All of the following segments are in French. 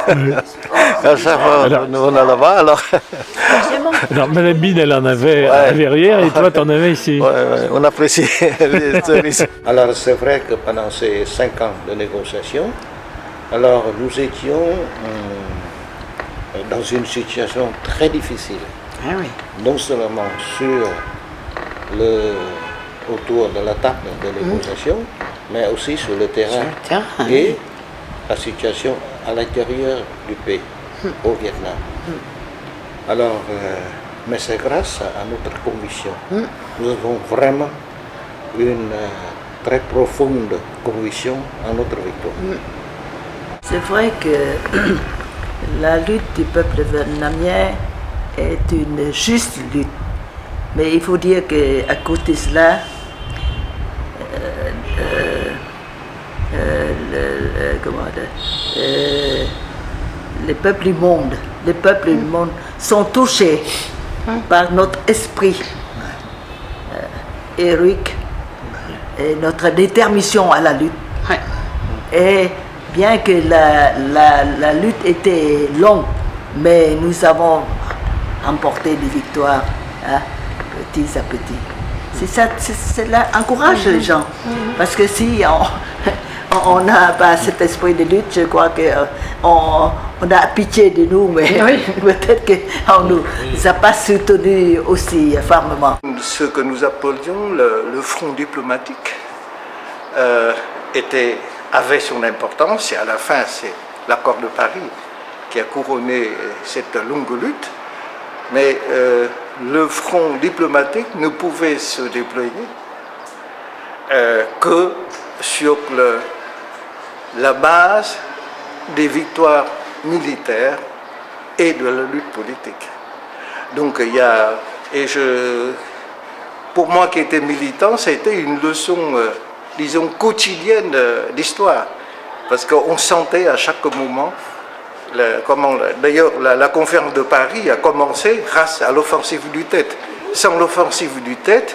À chaque fois, on a là-bas, alors. Alors, Madame Bide, elle en avait à Verrières et toi, t'en avais ici. Ouais, on apprécie les touristes. Alors, c'est vrai que pendant ces 5 ans de négociation, alors nous étions dans une situation très difficile. Ah oui. Non seulement autour de la table de négociation, mais aussi sur le terrain. Et la situation à l'intérieur du pays, au Vietnam. Alors, mais c'est grâce à notre conviction. Nous avons vraiment une très profonde conviction en notre victoire. C'est vrai que la lutte du peuple vietnamien est une juste lutte. Mais il faut dire qu'à côté de cela, les peuples du monde sont touchés par notre esprit héroïque et notre détermination à la lutte. Et bien que la lutte était longue, mais nous avons remporté des victoires petit à petit. C'est ça, cela encourage les gens. Parce que si on n'a pas cet esprit de lutte, je crois qu'on a pitié de nous, mais peut-être qu'on ne nous a pas soutenus aussi fermement. Ce que nous appelions le front diplomatique avait son importance, et à la fin, c'est l'accord de Paris qui a couronné cette longue lutte. Mais le front diplomatique ne pouvait se déployer que sur la base des victoires militaires et de la lutte politique. Donc pour moi qui étais militant, c'était une leçon, disons, quotidienne d'histoire, parce qu'on sentait à chaque moment. D'ailleurs, la conférence de Paris a commencé grâce à l'offensive du Tet. Sans l'offensive du Tet,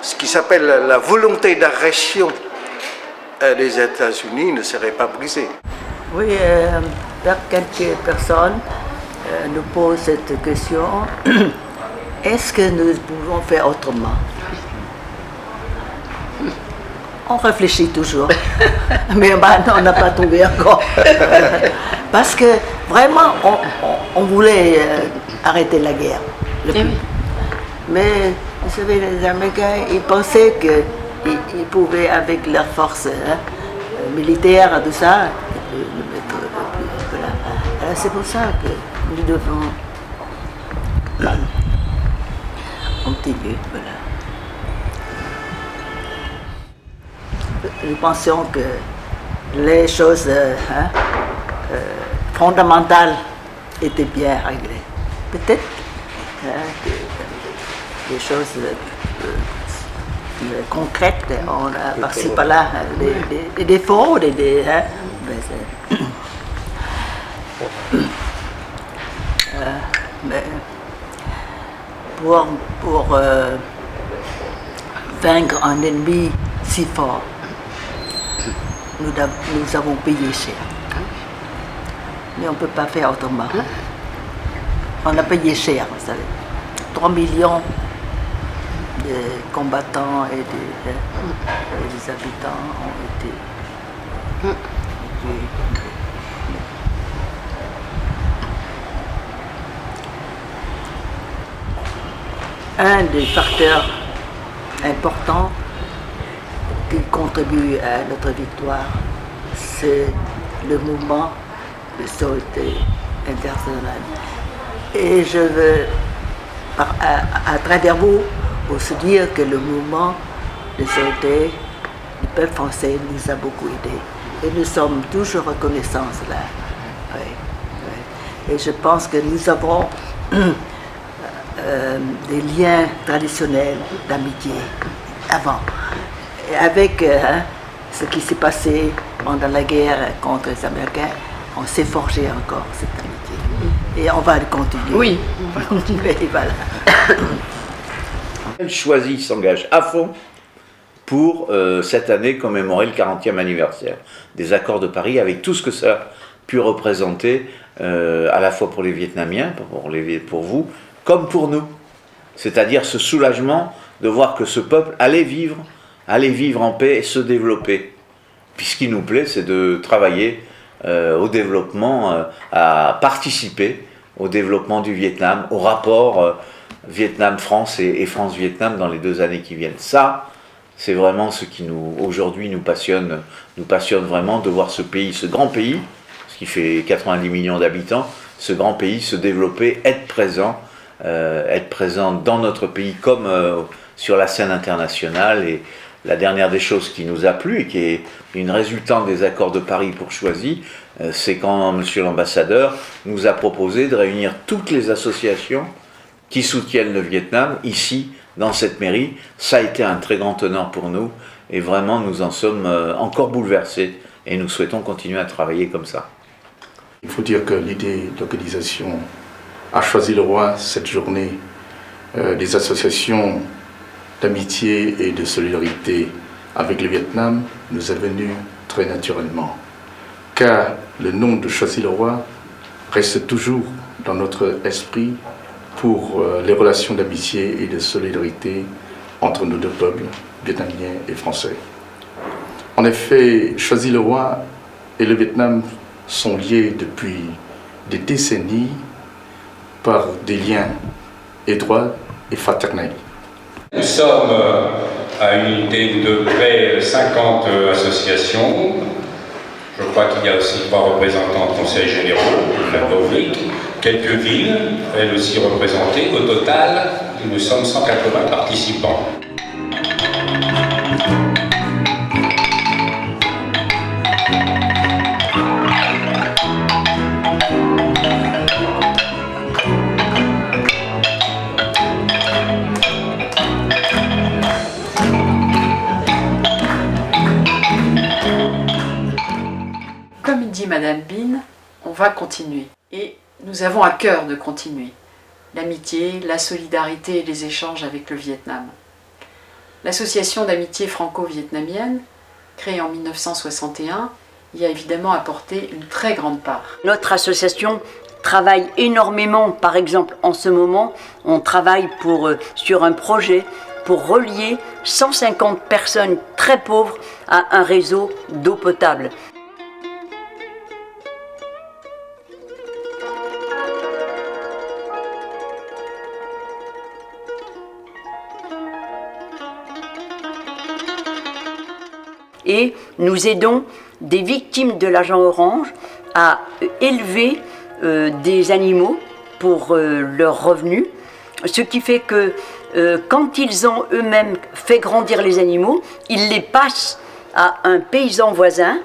ce qui s'appelle la volonté d'agression des États-Unis ne serait pas brisée. Oui, quelques personnes nous posent cette question. Est-ce que nous pouvons faire autrement? On réfléchit toujours, mais on n'a pas trouvé encore. Parce que vraiment, on voulait arrêter la guerre. Mais vous savez, les Américains, ils pensaient qu'ils pouvaient, avec leur force militaire, tout ça, voilà. C'est pour ça que nous devons continuer. Voilà. Nous pensions que les choses fondamentales étaient bien réglées. Peut-être que les choses concrètes, on a par-ci par-là des défauts, mais pour vaincre un ennemi si fort, nous avons payé cher. Mais on ne peut pas faire autrement. On a payé cher, vous savez. 3 millions de combattants et des habitants ont été un des facteurs importants qui contribue à notre victoire, c'est le mouvement de solidarité internationale. Et je veux, à travers vous, aussi dire que le mouvement de solidarité du peuple français nous a beaucoup aidés. Et nous sommes toujours reconnaissants de cela. Et je pense que nous avons des liens traditionnels d'amitié avant. Et avec ce qui s'est passé pendant la guerre contre les Américains, on s'est forgé encore cette amitié. Et on va le continuer. Oui, on va continuer. Et voilà. Elle choisit, s'engage à fond pour cette année commémorer le 40e anniversaire des accords de Paris, avec tout ce que ça a pu représenter à la fois pour les Vietnamiens, pour vous, comme pour nous. C'est-à-dire ce soulagement de voir que ce peuple allait vivre en paix et se développer. Puis ce qui nous plaît, c'est de travailler au développement, à participer au développement du Vietnam, au rapport Vietnam-France et France-Vietnam dans les 2 années qui viennent. Ça, c'est vraiment ce qui aujourd'hui nous passionne vraiment, de voir ce pays, ce grand pays, ce qui fait 90 millions d'habitants, ce grand pays se développer, être présent dans notre pays comme sur la scène internationale. Et la dernière des choses qui nous a plu et qui est une résultante des accords de Paris pour Choisy, c'est quand Monsieur l'ambassadeur nous a proposé de réunir toutes les associations qui soutiennent le Vietnam ici dans cette mairie. Ça a été un très grand honneur pour nous et vraiment nous en sommes encore bouleversés et nous souhaitons continuer à travailler comme ça. Il faut dire que l'idée d'organisation a choisi le roi cette journée des associations d'amitié et de solidarité avec le Vietnam nous est venu très naturellement, car le nom de Choisy-le-Roi reste toujours dans notre esprit pour les relations d'amitié et de solidarité entre nos 2 peuples, vietnamiens et français. En effet, Choisy-le-Roi et le Vietnam sont liés depuis des décennies par des liens étroits et fraternels. Nous sommes à une unité de près 50 associations. Je crois qu'il y a aussi 3 représentants de conseils généraux de la République, quelques villes, elles aussi représentées. Au total, nous sommes 180 participants. Madame Binh, on va continuer et nous avons à cœur de continuer l'amitié, la solidarité et les échanges avec le Vietnam. L'association d'amitié franco-vietnamienne, créée en 1961, y a évidemment apporté une très grande part. Notre association travaille énormément, par exemple en ce moment, on travaille sur un projet pour relier 150 personnes très pauvres à un réseau d'eau potable. Et nous aidons des victimes de l'agent orange à élever des animaux pour leurs revenus, ce qui fait que quand ils ont eux-mêmes fait grandir les animaux, ils les passent à un paysan voisin,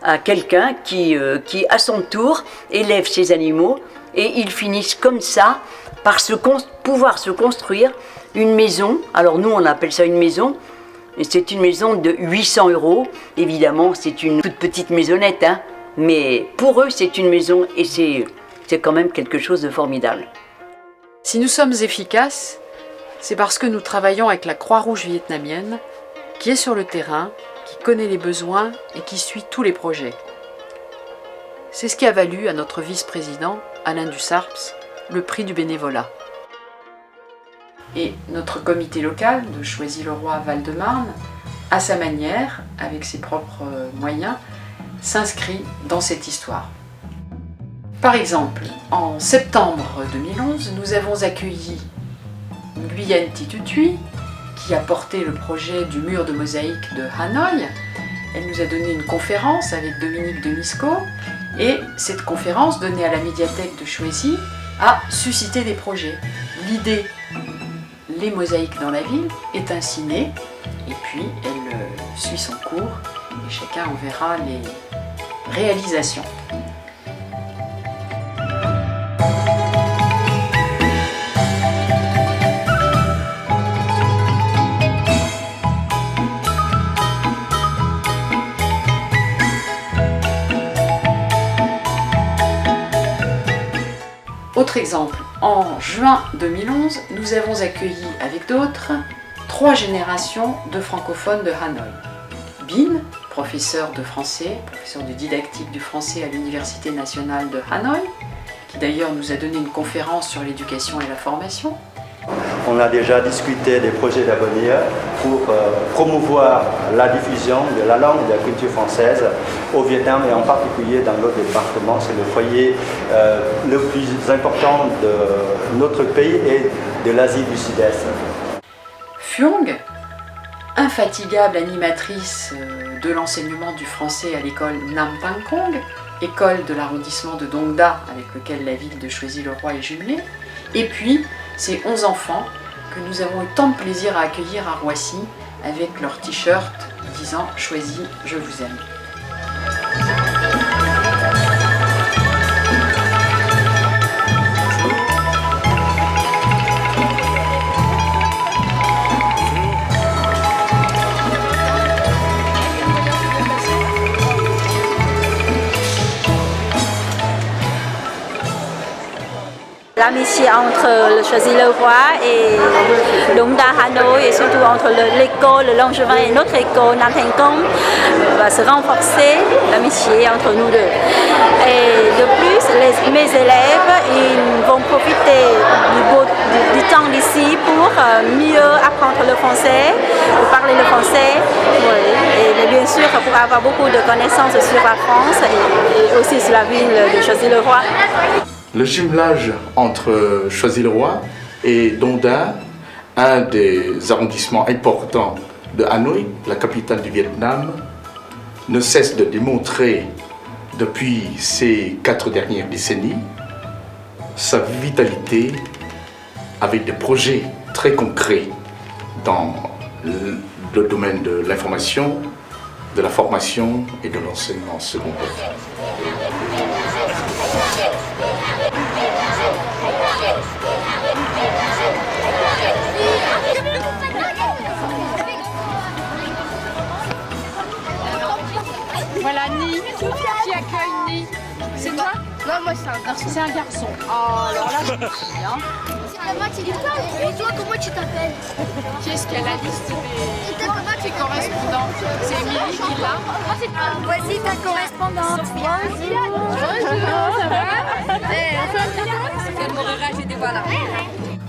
à quelqu'un qui à son tour élève ces animaux, et ils finissent comme ça par pouvoir se construire une maison. Alors nous on appelle ça une maison. C'est une maison de 800 €, évidemment c'est une toute petite maisonnette, hein, mais pour eux c'est une maison et c'est quand même quelque chose de formidable. Si nous sommes efficaces, c'est parce que nous travaillons avec la Croix-Rouge vietnamienne, qui est sur le terrain, qui connaît les besoins et qui suit tous les projets. C'est ce qui a valu à notre vice-président, Alain Dussarps, le prix du bénévolat. Et notre comité local de Choisy-le-Roi Val-de-Marne, à sa manière, avec ses propres moyens, s'inscrit dans cette histoire. Par exemple, en septembre 2011, nous avons accueilli Nguyen Thi Thuy, qui a porté le projet du mur de mosaïque de Hanoï. Elle nous a donné une conférence avec Dominique Demisco, et cette conférence, donnée à la médiathèque de Choisy, a suscité des projets. L'idée les mosaïques dans la ville est ainsi née, et puis elle suit son cours et chacun en verra les réalisations. Autre exemple, en juin 2011, nous avons accueilli avec d'autres 3 générations de francophones de Hanoï. Bin, professeur de français, professeur de didactique du français à l'Université nationale de Hanoï, qui d'ailleurs nous a donné une conférence sur l'éducation et la formation. On a déjà discuté des projets d'avenir pour promouvoir la diffusion de la langue et de la culture française au Vietnam et en particulier dans notre département. C'est le foyer le plus important de notre pays et de l'Asie du Sud-Est. Phuong, infatigable animatrice de l'enseignement du français à l'école Nam Pang Kong, école de l'arrondissement de Dong Da avec lequel la ville de Choisy-le-Roi est jumelée, et puis ces 11 enfants que nous avons eu tant de plaisir à accueillir à Roissy avec leur t-shirt disant « Choisy, je vous aime ». L'amitié entre le Choisy-le-Roi et Dong Da Hanoï et surtout entre l'école Langevin et notre école Nam Thanh Công va se renforcer, l'amitié entre nous deux. Et de plus, mes élèves ils vont profiter du temps d'ici pour mieux apprendre le français, pour parler le français, et bien sûr pour avoir beaucoup de connaissances sur la France et aussi sur la ville de Choisy-le-Roi. Le jumelage entre Choisy-le-Roi et Dong Da, un des arrondissements importants de Hanoï, la capitale du Vietnam, ne cesse de démontrer depuis ces 4 dernières décennies sa vitalité avec des projets très concrets dans le domaine de l'information, de la formation et de l'enseignement secondaire. Voilà Ni, qui accueille Ni. C'est toi? Non, moi c'est un garçon. C'est un garçon. Oh, alors là, je me souviens. C'est la moitié du temps. Et toi, comment tu t'appelles? Qui est-ce qui a la liste des correspondants? C'est Émilie qui l'a. Voici ta correspondante. Bonjour, ça va?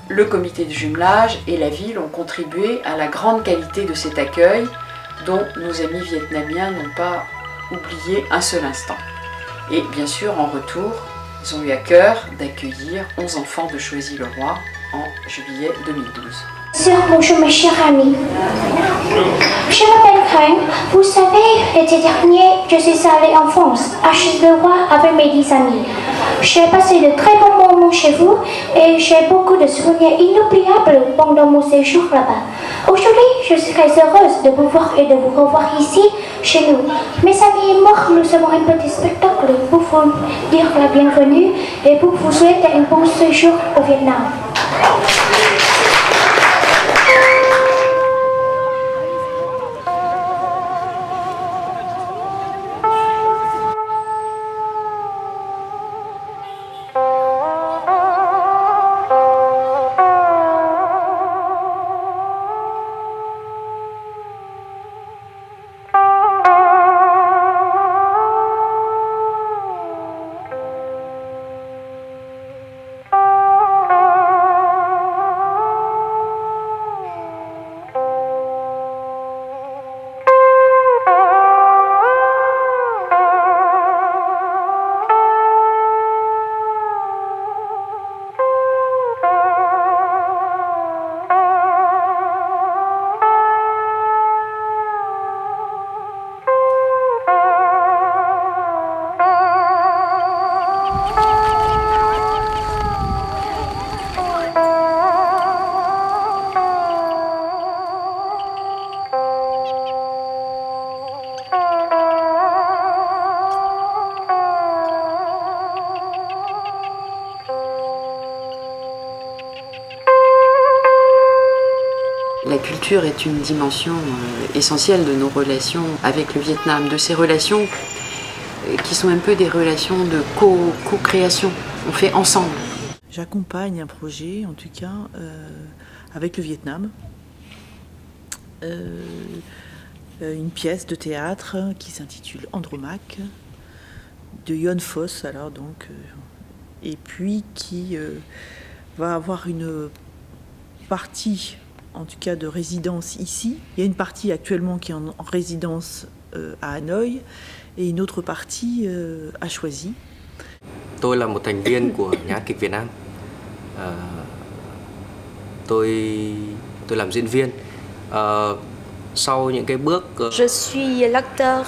Le comité de jumelage et la ville ont contribué à la grande qualité de cet accueil dont nos amis vietnamiens n'ont pas oublié un seul instant. Et bien sûr, en retour, ils ont eu à cœur d'accueillir 11 enfants de Choisy-le-Roi en juillet 2012. Bonjour mes chers amis. Je m'appelle Frank. Vous savez, l'été dernier, je suis allée en France, à Choisy-le-Roi avec mes 10 amis. J'ai passé de très bons moments chez vous et j'ai beaucoup de souvenirs inoubliables pendant mon séjour là-bas. Aujourd'hui, je suis très heureuse de vous voir et de vous revoir ici, chez nous. Mes amis et moi, nous avons un petit spectacle pour vous dire la bienvenue et pour vous souhaiter un bon séjour au Vietnam. La culture est une dimension essentielle de nos relations avec le Vietnam, de ces relations qui sont un peu des relations de co-création. On fait ensemble. J'accompagne un projet, en tout cas, avec le Vietnam, une pièce de théâtre qui s'intitule Andromaque de Jon Fosse, alors donc, et puis qui va avoir une partie, en tout cas de résidence ici. Il y a une partie actuellement qui est en résidence à Hanoï et une autre partie à Choisy. Tôi là một thành viên của Nhà hát kịch Việt Nam. Tôi làm diễn viên. Sau những cái bước Je suis l'acteur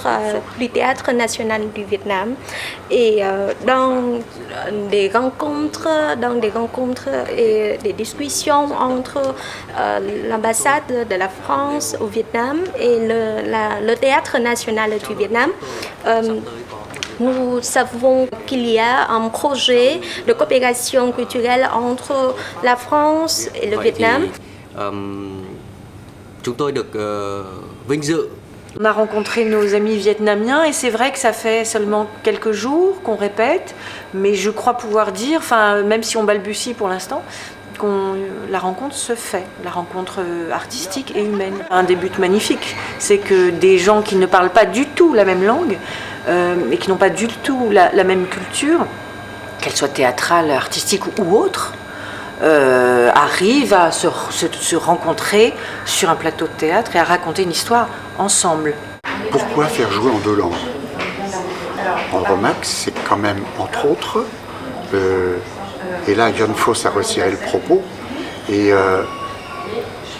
du Théâtre National du Vietnam et dans des rencontres et des discussions entre l'ambassade de la France au Vietnam et le Théâtre National du Vietnam, nous savons qu'il y a un projet de coopération culturelle entre la France et le Vietnam. Chúng tôi được vinh dự. On a rencontré nos amis vietnamiens et c'est vrai que ça fait seulement quelques jours qu'on répète, mais je crois pouvoir dire, enfin, même si on balbutie pour l'instant, la rencontre se fait, la rencontre artistique et humaine. Un des buts magnifiques, c'est que des gens qui ne parlent pas du tout la même langue et qui n'ont pas du tout la même culture, qu'elle soit théâtrale, artistique ou autre, arrivent à se rencontrer sur un plateau de théâtre et à raconter une histoire ensemble. Pourquoi faire jouer en deux langues? Andromaque, c'est quand même, entre autres, et là Jon Fosse a resserré le propos, et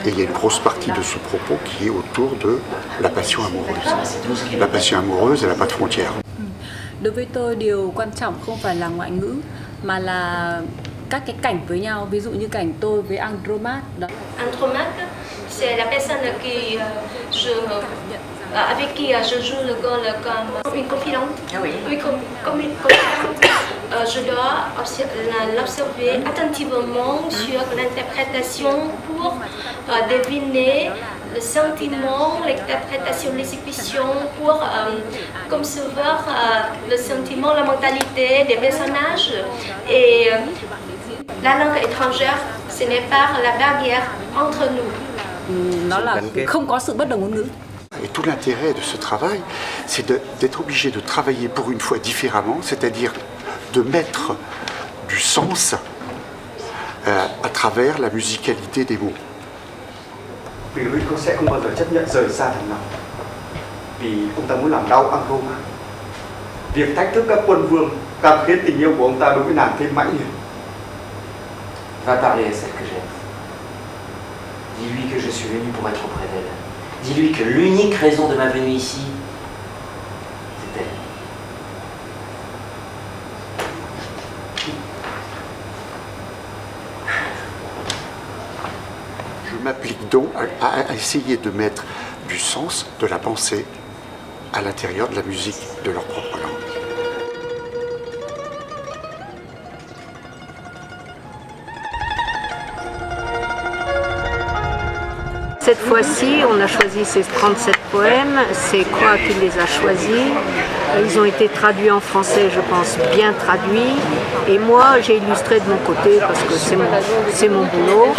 il y a une grosse partie de ce propos qui est autour de la passion amoureuse. La passion amoureuse, elle n'a pas de frontières. Đối với tôi, điều quan trọng không phải là ngoại ngữ, mà là các cái cảnh với nhau, ví dụ như cảnh tôi với Andromaque. Andromaque, c'est la personne avec qui je joue le rôle comme une confidente. Oui, comme une confidente. Je dois l'observer attentivement sur l'interprétation pour deviner le sentiment, l'interprétation, l'exécution, pour concevoir le sentiment, la mentalité des personnages. Et la langue étrangère, ce n'est pas la barrière entre nous. Nó là không có sự bất đồng ngôn ngữ. Et tout l'intérêt de ce travail, c'est d'être obligé de travailler pour une fois différemment, c'est-à-dire de mettre du sens à travers la musicalité des mots. Vì Louis sẽ không bao giờ chấp nhận rời xa thằng nào, vì ông ta muốn làm đau Andromaque. Việc thách thức các quân vương càng khiến tình yêu của ông ta đối với nàng thêm mãnh liệt. Va parler à celle que j'aime. Dis-lui que je suis venu pour être auprès d'elle. Dis-lui que l'unique raison de ma venue ici, c'est elle. Je m'applique donc à essayer de mettre du sens, de la pensée à l'intérieur de la musique de leur propre langue. Cette fois-ci, on a choisi ces 37 poèmes, c'est Croix qui les a choisis. Ils ont été traduits en français, je pense, bien traduits. Et moi, j'ai illustré de mon côté parce que c'est mon boulot.